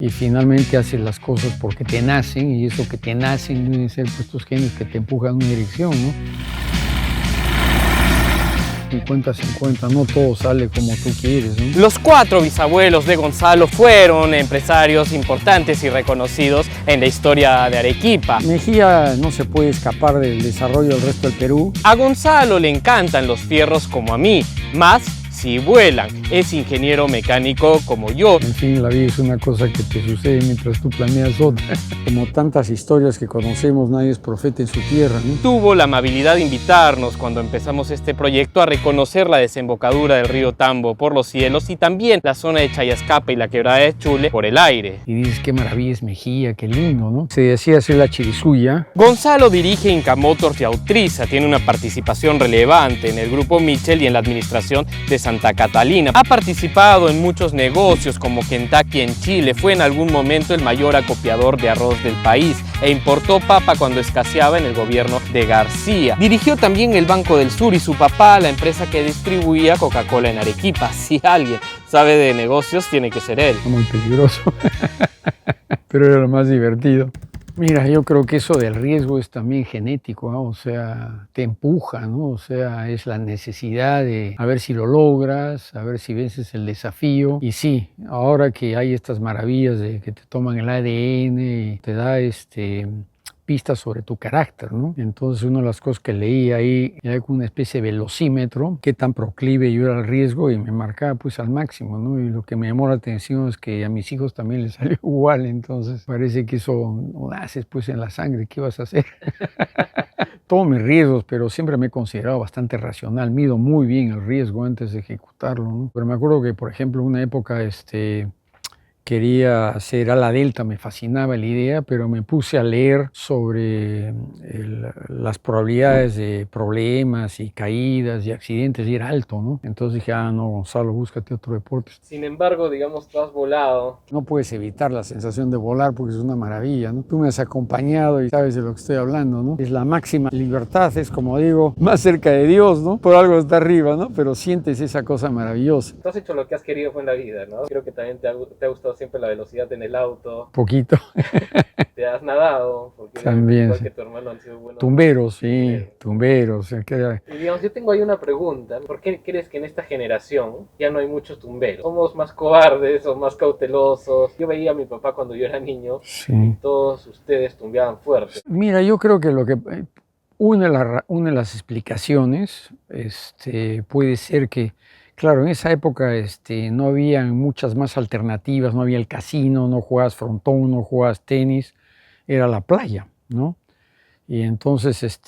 y finalmente haces las cosas porque te nacen, y eso que te nacen deben ser pues, estos genes que te empujan en una dirección, ¿no? 50-50, no todo sale como tú quieres, ¿no? Los 4 bisabuelos de Gonzalo fueron empresarios importantes y reconocidos en la historia de Arequipa. Mejía no se puede escapar del desarrollo del resto del Perú. A Gonzalo le encantan los fierros como a mí, más si vuelan. Es ingeniero mecánico como yo. En fin, la vida es una cosa que te sucede mientras tú planeas otra. Como tantas historias que conocemos, nadie es profeta en su tierra, ¿no? Tuvo la amabilidad de invitarnos cuando empezamos este proyecto a reconocer la desembocadura del río Tambo por los cielos y también la zona de Chayascapa y la quebrada de Chule por el aire. Y dices, qué maravilla es Mejía, qué lindo, ¿no? Se decía hacer la Chirisuya. Gonzalo dirige Inca Motors y Autriza, tiene una participación relevante en el grupo Mitchell y en la administración de Santa Catalina. Ha participado en muchos negocios como Kentucky en Chile, fue en algún momento el mayor acopiador de arroz del país e importó papa cuando escaseaba en el gobierno de García. Dirigió también el Banco del Sur y su papá la empresa que distribuía Coca-Cola en Arequipa. Si alguien sabe de negocios, tiene que ser él. Muy peligroso, pero era lo más divertido. Mira, yo creo que eso del riesgo es también genético, ¿no? O sea, te empuja, ¿no? O sea, es la necesidad de a ver si lo logras, a ver si vences el desafío. Y sí, ahora que hay estas maravillas de que te toman el ADN y te da pistas sobre tu carácter, ¿no? Entonces, una de las cosas que leí ahí era una especie de velocímetro, qué tan proclive yo era al riesgo, y me marcaba pues al máximo, ¿no? Y lo que me llamó la atención es que a mis hijos también les salió igual, entonces parece que eso no naces pues en la sangre, ¿qué vas a hacer? Tomo mis riesgos, pero siempre me he considerado bastante racional, mido muy bien el riesgo antes de ejecutarlo, ¿no? Pero me acuerdo que, por ejemplo, en una época quería hacer ala delta, me fascinaba la idea, pero me puse a leer sobre las probabilidades de problemas y caídas y accidentes, y era alto, ¿no? Entonces dije, no, Gonzalo, búscate otro deporte. Sin embargo, digamos, tú has volado. No puedes evitar la sensación de volar porque es una maravilla, ¿no? Tú me has acompañado y sabes de lo que estoy hablando, ¿no? Es la máxima libertad, es como digo, más cerca de Dios, ¿no? Por algo está arriba, ¿no? Pero sientes esa cosa maravillosa. Tú has hecho lo que has querido en la vida, ¿no? Creo que también te ha gustado siempre la velocidad en el auto. Poquito. Te has nadado, porque también, igual sí. Que tu hermano han sido buenos. Tumberos, sí, tumberos. Y digamos, yo tengo ahí una pregunta. ¿Por qué crees que en esta generación ya no hay muchos tumberos? ¿Somos más cobardes o más cautelosos? Yo veía a mi papá cuando yo era niño, sí. Y todos ustedes tumbeaban fuerte. Mira, yo creo que una de las explicaciones puede ser que, claro, en esa época no había muchas más alternativas, no había el casino, no jugabas frontón, no jugabas tenis, era la playa, ¿no? Y entonces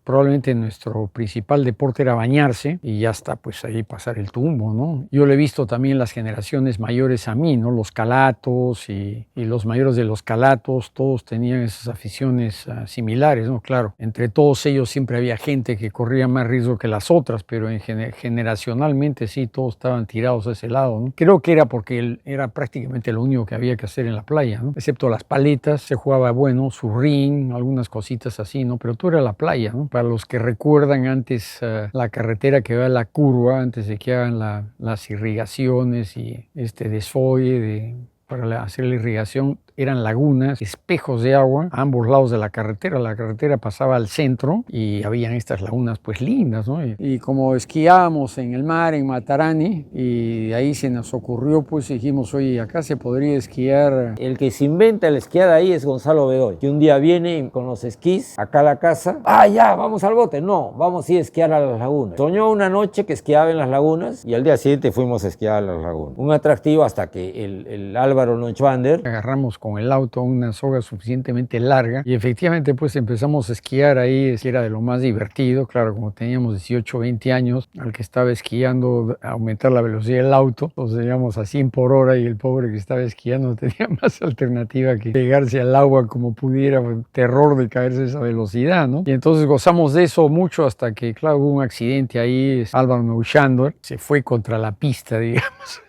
probablemente nuestro principal deporte era bañarse y ya está, pues ahí pasar el tumbo, ¿no? Yo lo he visto también en las generaciones mayores a mí, ¿no? Los calatos y los mayores de los calatos, todos tenían esas aficiones similares, ¿no? Claro, entre todos ellos siempre había gente que corría más riesgo que las otras, pero generacionalmente sí, todos estaban tirados a ese lado, ¿no? Creo que era porque era prácticamente lo único que había que hacer en la playa, ¿no? Excepto las paletas, se jugaba, bueno, su ring, algunas cositas así, ¿no? Pero tú eras la playa, ¿no? Para los que recuerdan antes la carretera que va a la curva, antes de que hagan las irrigaciones y este desfogue para hacer la irrigación, eran lagunas, espejos de agua a ambos lados de la carretera. La carretera pasaba al centro y habían estas lagunas pues lindas, ¿no? Y como esquiábamos en el mar, en Matarani, y ahí se nos ocurrió, pues dijimos, oye, acá se podría esquiar. El que se inventa la esquiada ahí es Gonzalo Bedoy, que un día viene con los esquís acá a la casa. Ya, vamos al bote. No, vamos a ir a esquiar a las lagunas. Soñó una noche que esquiaba en las lagunas y al día siguiente fuimos a esquiar a las lagunas. Un atractivo hasta que el Álvaro Nochvander agarramos con el auto una soga suficientemente larga y efectivamente pues empezamos a esquiar ahí, que era de lo más divertido. Claro, como teníamos 18 o 20 años, al que estaba esquiando aumentar la velocidad del auto, entonces íbamos a 100 por hora y el pobre que estaba esquiando tenía más alternativa que pegarse al agua como pudiera, terror de caerse a esa velocidad, ¿no? Y entonces gozamos de eso mucho hasta que, claro, hubo un accidente ahí. Álvaro Neuchándor se fue contra la pista, digamos.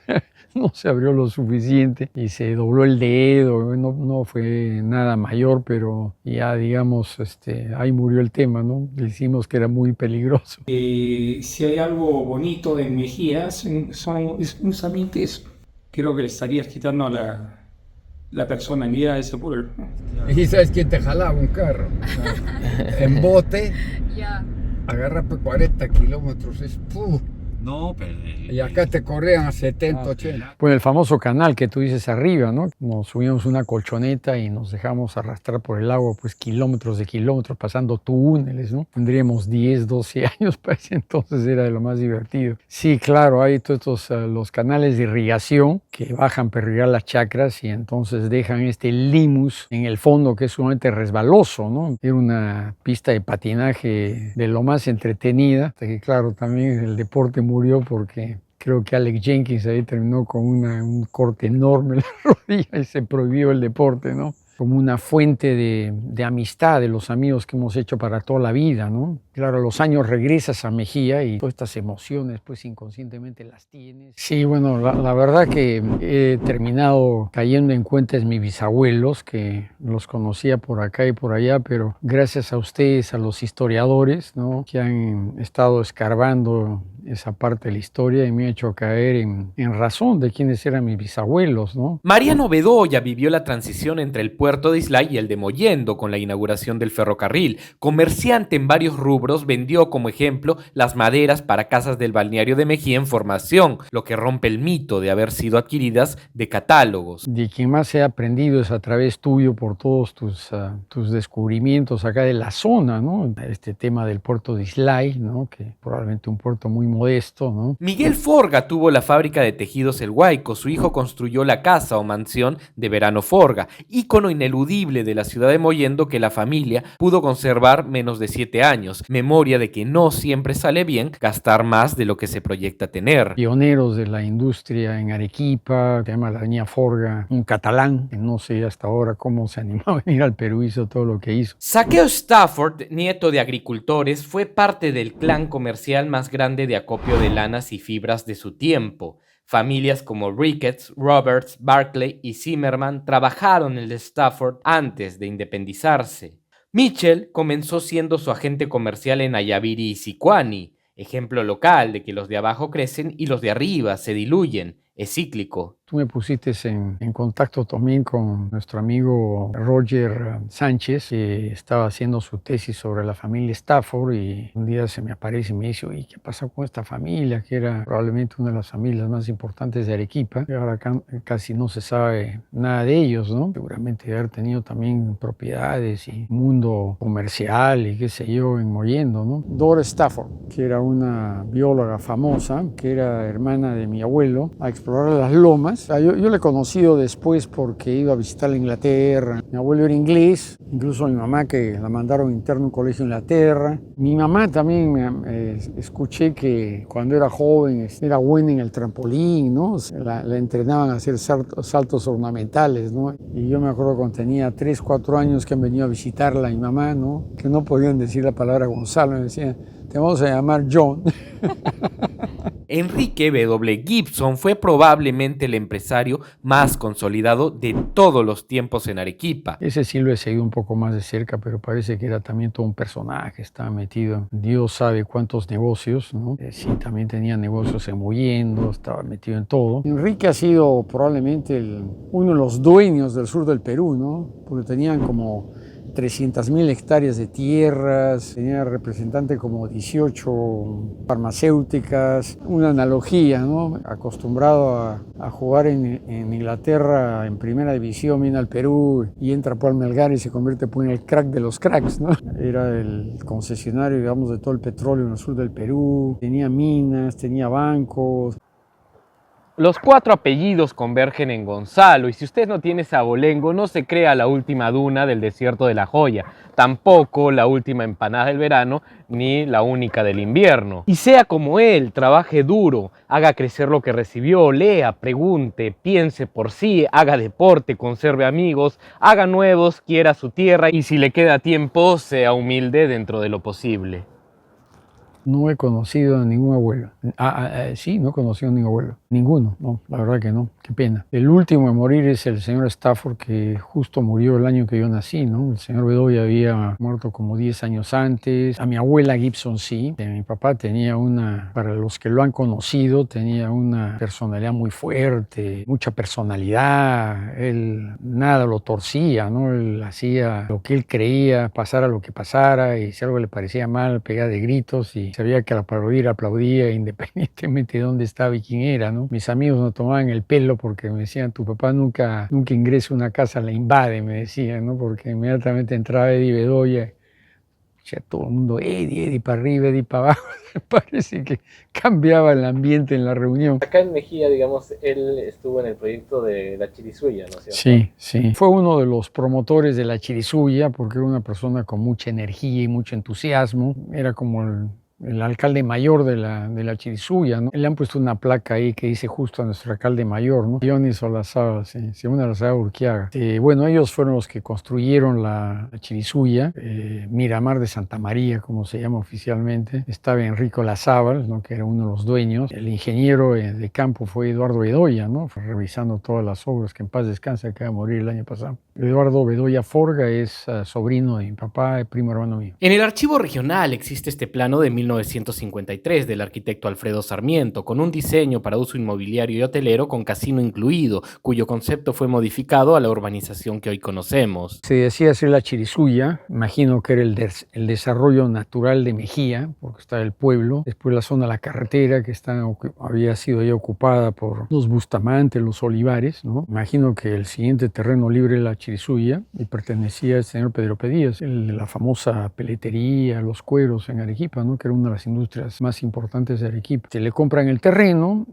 No se abrió lo suficiente y se dobló el dedo, no fue nada mayor, pero ya digamos, ahí murió el tema, ¿no? Decimos que era muy peligroso. Si hay algo bonito de Mejía, son justamente eso. Creo que le estarías quitando la personalidad de ese pueblo. ¿Y sabes quién te jalaba un carro? En bote, Ya. agarra 40 kilómetros, es ¡puf! No, pero... Y acá te corrían a 70, 80. Pues el famoso canal que tú dices arriba, ¿no? Nos subíamos una colchoneta y nos dejamos arrastrar por el agua, pues kilómetros de kilómetros, pasando túneles, ¿no? Tendríamos 10, 12 años para ese entonces, era de lo más divertido. Sí, claro, hay todos estos, los canales de irrigación que bajan para irrigar las chacras y entonces dejan este limus en el fondo que es sumamente resbaloso, ¿no? Era una pista de patinaje de lo más entretenida, hasta que claro, también el deporte murió porque creo que Alex Jenkins ahí terminó con un corte enorme en la rodilla y se prohibió el deporte, ¿no? Como una fuente de amistad de los amigos que hemos hecho para toda la vida, ¿no? Claro, a los años regresas a Mejía y todas estas emociones pues inconscientemente las tienes. Sí, bueno, la verdad que he terminado cayendo en cuenta de mis bisabuelos, que los conocía por acá y por allá, pero gracias a ustedes, a los historiadores, ¿no? Que han estado escarbando esa parte de la historia y me ha hecho caer en razón de quiénes eran mis bisabuelos, ¿no? Mariano Bedoya vivió la transición entre el puerto de Islay y el de Mollendo con la inauguración del ferrocarril. Comerciante en varios rubros, vendió como ejemplo las maderas para casas del balneario de Mejía en formación, lo que rompe el mito de haber sido adquiridas de catálogos. De quien más he aprendido es a través tuyo por todos tus descubrimientos acá de la zona, ¿no? Este tema del puerto de Islay, ¿no? Que probablemente un puerto muy modesto, ¿no? Miguel Forga tuvo la fábrica de tejidos El Guayco, su hijo construyó la casa o mansión de Verano Forga, ícono ineludible de la ciudad de Mollendo que la familia pudo conservar menos de 7 años, memoria de que no siempre sale bien gastar más de lo que se proyecta tener. Pioneros de la industria en Arequipa, se llama la niña Forga, un catalán, que no sé hasta ahora cómo se animó a venir al Perú, hizo todo lo que hizo. Saqueo Stafford, nieto de agricultores, fue parte del clan comercial más grande de acopio de lanas y fibras de su tiempo. Familias como Ricketts, Roberts, Barclay y Zimmerman trabajaron en el Stafford antes de independizarse. Mitchell comenzó siendo su agente comercial en Ayaviri y Sicuani, ejemplo local de que los de abajo crecen y los de arriba se diluyen. Es cíclico. Tú me pusiste en contacto también con nuestro amigo Roger Sánchez, que estaba haciendo su tesis sobre la familia Stafford y un día se me aparece y me dice, oye, ¿qué pasó con esta familia? Que era probablemente una de las familias más importantes de Arequipa. Y ahora casi no se sabe nada de ellos, ¿no? Seguramente de haber tenido también propiedades y mundo comercial y qué sé yo en Mollendo, ¿no? Dora Stafford, que era una bióloga famosa, que era hermana de mi abuelo, a explorar las lomas. Yo le he conocido después porque iba a visitar Inglaterra. Mi abuelo era inglés, incluso mi mamá que la mandaron interno a un colegio en Inglaterra. Mi mamá también escuché que cuando era joven era buena en el trampolín, ¿no? La entrenaban a hacer saltos ornamentales, ¿no? Y yo me acuerdo cuando tenía 3, 4 años que han venido a visitarla mi mamá, ¿no? Que no podían decir la palabra Gonzalo, me decían, te vamos a llamar John. Enrique W. Gibson fue probablemente el empresario más consolidado de todos los tiempos en Arequipa. Ese sí lo he seguido un poco más de cerca, pero parece que era también todo un personaje, estaba metido en Dios sabe cuántos negocios, ¿no? Sí, también tenía negocios en Mollendo, estaba metido en todo. Enrique ha sido probablemente uno de los dueños del sur del Perú, ¿no? Porque tenían como 300.000 hectáreas de tierras, tenía representante como 18 farmacéuticas, una analogía, ¿no? Acostumbrado a jugar en Inglaterra en primera división, viene al Perú y entra por Melgar y se convierte pues, en el crack de los cracks, ¿no? Era el concesionario, digamos, de todo el petróleo en el sur del Perú, tenía minas, tenía bancos. Los 4 apellidos convergen en Gonzalo, y si usted no tiene sabolengo, no se crea la última duna del desierto de La Joya, tampoco la última empanada del verano, ni la única del invierno. Y sea como él, trabaje duro, haga crecer lo que recibió, lea, pregunte, piense por sí, haga deporte, conserve amigos, haga nuevos, quiera su tierra, y si le queda tiempo, sea humilde dentro de lo posible. No he conocido a ningún abuelo. Sí, no he conocido a ningún abuelo. Ninguno, no, la verdad que no, qué pena. El último en morir es el señor Stafford, que justo murió el año que yo nací, ¿no? El señor Bedoya había muerto como 10 años antes. A mi abuela Gibson sí. Mi papá tenía para los que lo han conocido, tenía una personalidad muy fuerte, mucha personalidad. Él nada lo torcía, ¿no? Él hacía lo que él creía, pasara lo que pasara, y si algo le parecía mal, pegaba de gritos, y sabía que al aplaudir aplaudía independientemente de dónde estaba y quién era, ¿no? Mis amigos me tomaban el pelo porque me decían, tu papá nunca ingresa a una casa, la invade, me decían, ¿no? Porque inmediatamente entraba Eddie Bedoya, ya todo el mundo, Eddie para arriba, Eddie para abajo. Parece que cambiaba el ambiente en la reunión. Acá en Mejía, digamos, él estuvo en el proyecto de la Chirisuya, ¿no es cierto? Sí, sí. Fue uno de los promotores de la Chirisuya porque era una persona con mucha energía y mucho entusiasmo. Era como el alcalde mayor de la Chirisuya, ¿no? Le han puesto una placa ahí que dice justo a nuestro alcalde mayor, ¿no? Johnny Solazábal, sí, Simón Solazábal Urquiaga. Bueno, ellos fueron los que construyeron la Chirisuya, Miramar de Santa María, como se llama oficialmente. Estaba Enrico Lazábal, ¿no? Que era uno de los dueños. El ingeniero de campo fue Eduardo Bedoya, ¿no? Fue revisando todas las obras, que en paz descanse, acaba de morir el año pasado. Eduardo Bedoya Forga es sobrino de mi papá, primo hermano mío. En el archivo regional existe este plano de 1953 del arquitecto Alfredo Sarmiento, con un diseño para uso inmobiliario y hotelero con casino incluido, cuyo concepto fue modificado a la urbanización que hoy conocemos. Se decía hacer la Chirisuya, imagino que era el desarrollo natural de Mejía, porque está el pueblo, después la zona de la carretera, que había sido ya ocupada por los Bustamante, los Olivares, ¿no? Imagino que el siguiente terreno libre era la Chirisuya y pertenecía al señor Pedro Pedías, el de la famosa peletería, los cueros en Arequipa, ¿no? Que era una de las industrias más importantes de Arequipa. Se le compran el terreno,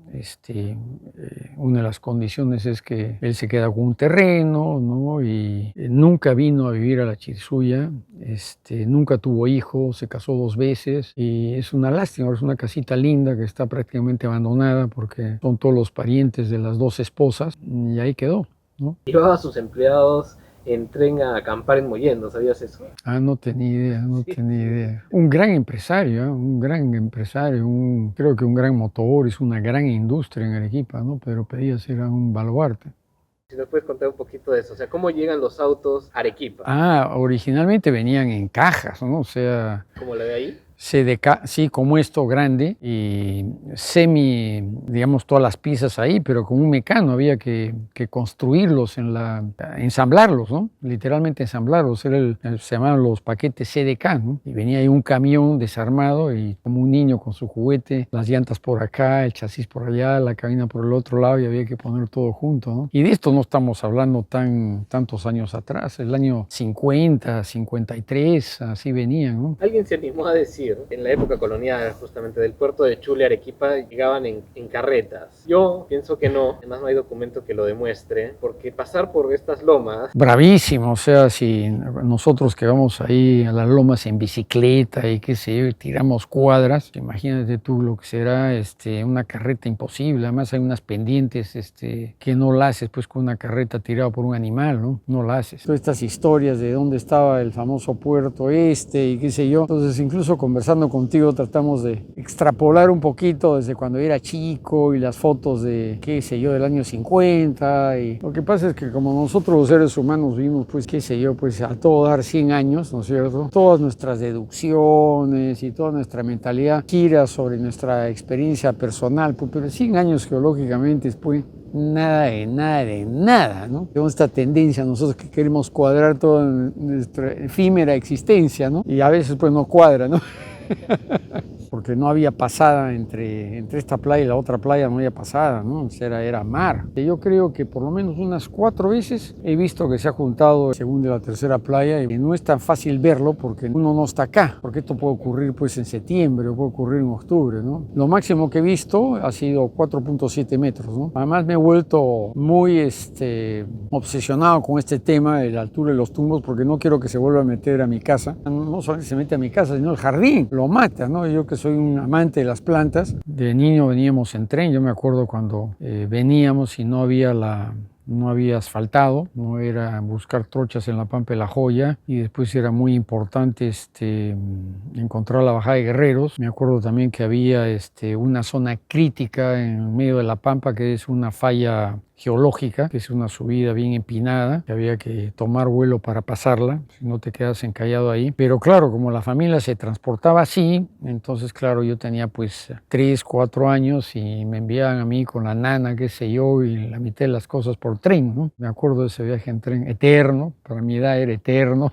una de las condiciones es que él se queda con un terreno, ¿no? Y nunca vino a vivir a la Chirisuya, nunca tuvo hijos, se casó 2 veces y es una lástima, es una casita linda que está prácticamente abandonada porque son todos los parientes de las 2 esposas y ahí quedó, ¿no? Llevaba a sus empleados en tren a acampar en Mollendo, ¿sabías eso? No tenía idea, tenía idea. Un gran empresario, creo que un gran motor, es una gran industria en Arequipa, ¿no? Pedro Pedías era un baluarte. Si nos puedes contar un poquito de eso, o sea, ¿cómo llegan los autos a Arequipa? Originalmente venían en cajas, ¿no? O sea... ¿Como la de ahí? CDK, sí, como esto grande y digamos, todas las piezas ahí, pero con un mecano había que construirlos, ensamblarlos, ¿no? Literalmente ensamblarlos, se llamaban los paquetes CDK, ¿no? Y venía ahí un camión desarmado y como un niño con su juguete, las llantas por acá, el chasis por allá, la cabina por el otro lado y había que poner todo junto, ¿no? Y de esto no estamos hablando tantos años atrás, el año 50, 53, así venían, ¿no? Alguien se animó a decir, en la época colonial, justamente del puerto de Chule a Arequipa, llegaban en carretas. Yo pienso que no, además no hay documento que lo demuestre, porque pasar por estas lomas... Bravísimo, o sea, si nosotros que vamos ahí a las lomas en bicicleta y qué sé yo, tiramos cuadras, imagínate tú lo que será una carreta imposible, además hay unas pendientes que no la haces pues con una carreta tirada por un animal, ¿no? No la haces. Todas estas historias de dónde estaba el famoso puerto y qué sé yo, entonces incluso conversando contigo tratamos de extrapolar un poquito desde cuando era chico y las fotos de, qué sé yo, del año 50 y lo que pasa es que como nosotros los seres humanos vivimos, pues, qué sé yo, pues a todo dar 100 años, ¿no es cierto? Todas nuestras deducciones y toda nuestra mentalidad gira sobre nuestra experiencia personal, pues, pero 100 años geológicamente después nada de nada, ¿no? Tenemos esta tendencia nosotros que queremos cuadrar toda nuestra efímera existencia, ¿no? Y a veces pues no cuadra, ¿no? Porque no había pasada entre esta playa y la otra playa, no había pasada, ¿no? O sea, era mar. Yo creo que por lo menos unas 4 veces he visto que se ha juntado la segunda y la tercera playa y no es tan fácil verlo porque uno no está acá, porque esto puede ocurrir pues en septiembre o puede ocurrir en octubre, ¿no? Lo máximo que he visto ha sido 4.7 metros, ¿no? Además me he vuelto muy obsesionado con este tema de la altura de los tumbos porque no quiero que se vuelva a meter a mi casa. No solamente se mete a mi casa, sino el jardín, lo mata, ¿no? Yo que soy un amante de las plantas, de niño veníamos en tren, yo me acuerdo cuando veníamos y no había la no había asfaltado, no era buscar trochas en la Pampa de la Joya, y después era muy importante encontrar la bajada de Guerreros. Me acuerdo también que había una zona crítica en medio de la Pampa, que es una falla geológica, que es una subida bien empinada, que había que tomar vuelo para pasarla, si no te quedas encallado ahí. Pero claro, como la familia se transportaba así, entonces claro, yo tenía pues 3, 4 años y me enviaban a mí con la nana, qué sé yo, y la mitad de las cosas por tren, ¿no? Me acuerdo de ese viaje en tren eterno, para mi edad era eterno.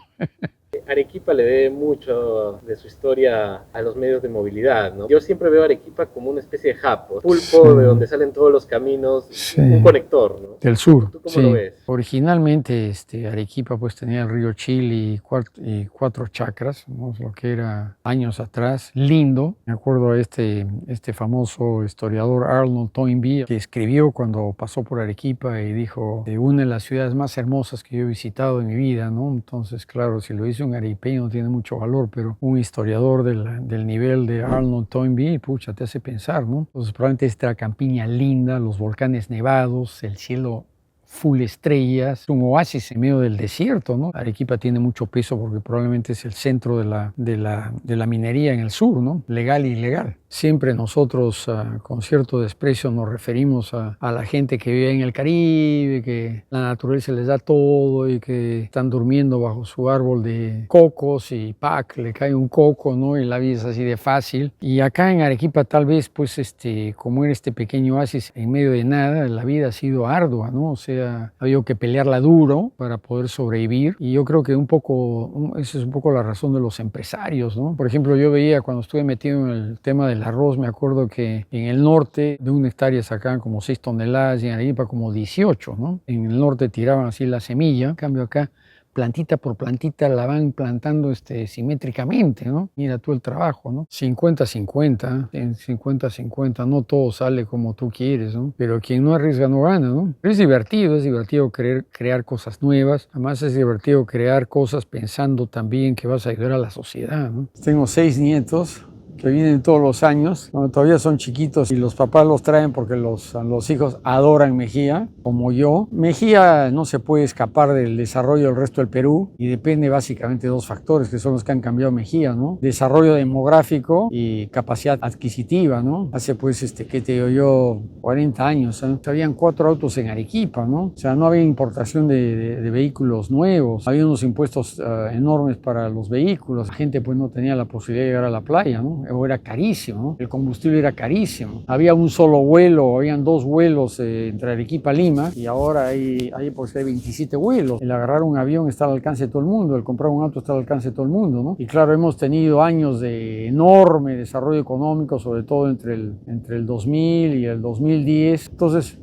Arequipa le debe mucho de su historia a los medios de movilidad, ¿no? Yo siempre veo a Arequipa como una especie de hub, pulpo, Sí. de donde salen todos los caminos, Sí. un conector, ¿no? Del sur. ¿Tú cómo Sí. lo ves? Originalmente Arequipa pues tenía el río Chili y 4 chacras, ¿no? Lo que era años atrás, lindo. Me acuerdo a este famoso historiador Arnold Toynbee, que escribió cuando pasó por Arequipa y dijo, una de las ciudades más hermosas que yo he visitado en mi vida, ¿no? Entonces, claro, si lo dice un arequipeño tiene mucho valor, pero un historiador del nivel de Arnold Toynbee, pucha, te hace pensar, ¿no? Entonces, probablemente esta campiña linda, los volcanes nevados, el cielo full estrellas, un oasis en medio del desierto, ¿no? Arequipa tiene mucho peso porque probablemente es el centro de la minería en el sur, ¿no? Legal e ilegal. Siempre nosotros con cierto desprecio nos referimos a la gente que vive en el Caribe, que la naturaleza les da todo y que están durmiendo bajo su árbol de cocos y ¡pac! Le cae un coco, ¿no? Y la vida es así de fácil. Y acá en Arequipa tal vez, pues, como era este pequeño oasis en medio de nada, la vida ha sido ardua, ¿no? O sea, ha habido que pelearla duro para poder sobrevivir. Y yo creo que esa es un poco la razón de los empresarios, ¿no? Por ejemplo, yo veía cuando estuve metido en el tema del arroz, me acuerdo que en el norte de 1 hectárea sacaban como 6 toneladas y en Arequipa como 18, ¿no? En el norte tiraban así la semilla, en cambio acá plantita por plantita la van plantando simétricamente, ¿no? Mira tú el trabajo, ¿no? 50-50, 50-50, no todo sale como tú quieres, ¿no? Pero quien no arriesga no gana, ¿no? Pero es divertido crear cosas nuevas, además es divertido crear cosas pensando también que vas a ayudar a la sociedad, ¿no? Tengo 6 nietos que vienen todos los años, cuando todavía son chiquitos y los papás los traen porque los hijos adoran Mejía, como yo. Mejía no se puede escapar del desarrollo del resto del Perú y depende básicamente de 2 factores que son los que han cambiado Mejía, ¿no? Desarrollo demográfico y capacidad adquisitiva, ¿no? Hace pues, ¿qué te digo yo? 40 años, ¿eh? Habían 4 autos en Arequipa, ¿no? O sea, no había importación de vehículos nuevos, había unos impuestos enormes para los vehículos, la gente pues no tenía la posibilidad de llegar a la playa, ¿no? O era carísimo, ¿no? El combustible era carísimo. Había un solo vuelo, habían 2 vuelos entre Arequipa y Lima, y ahora hay 27 vuelos. El agarrar un avión está al alcance de todo el mundo, el comprar un auto está al alcance de todo el mundo, ¿no? Y claro, hemos tenido años de enorme desarrollo económico, sobre todo entre el 2000 y el 2010. Entonces,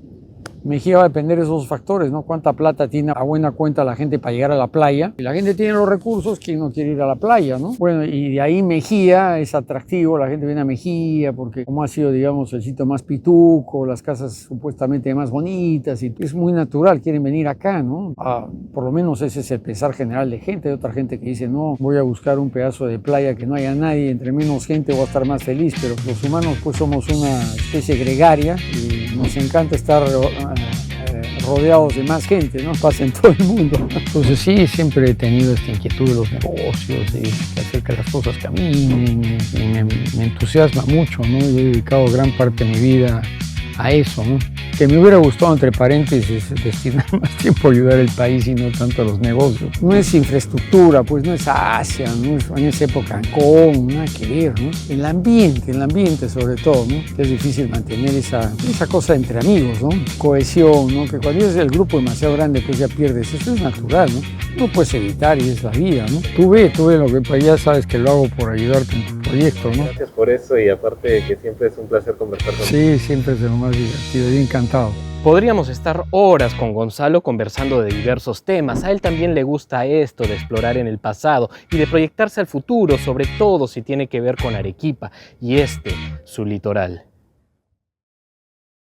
Mejía va a depender de esos factores, ¿no? Cuánta plata tiene a buena cuenta la gente para llegar a la playa. Y la gente tiene los recursos, ¿quién no quiere ir a la playa, no? Bueno, y de ahí Mejía es atractivo, la gente viene a Mejía porque como ha sido, digamos, el sitio más pituco, las casas supuestamente más bonitas, y es muy natural, quieren venir acá, ¿no? Por lo menos ese es el pensar general de gente. Hay otra gente que dice, no, voy a buscar un pedazo de playa que no haya nadie, entre menos gente voy a estar más feliz, pero los humanos pues somos una especie gregaria y nos encanta estar rodeados de más gente, ¿no? Pasa en todo el mundo. Entonces sí, siempre he tenido esta inquietud de los negocios y hacer que las cosas caminen y me entusiasma mucho, ¿no? Yo he dedicado gran parte de mi vida a eso, ¿no? Que me hubiera gustado, entre paréntesis, destinar más tiempo a ayudar al país y no tanto a los negocios. No es infraestructura, pues no es Asia, no es en esa época Cancún, nada que ver, ¿no? El ambiente sobre todo, ¿no? Que es difícil mantener esa cosa entre amigos, ¿no? Cohesión, ¿no? Que cuando es el grupo demasiado grande, pues ya pierdes. Esto es natural, ¿no? No puedes evitar y es la vida, ¿no? Tú ve lo que pues ya sabes que lo hago por ayudarte en tu proyecto, ¿no? Gracias por eso y aparte de que siempre es un placer conversar contigo. Sí, siempre es de lo más divertido y encantado. Podríamos estar horas con Gonzalo conversando de diversos temas. A él también le gusta esto de explorar en el pasado y de proyectarse al futuro, sobre todo si tiene que ver con Arequipa y su litoral.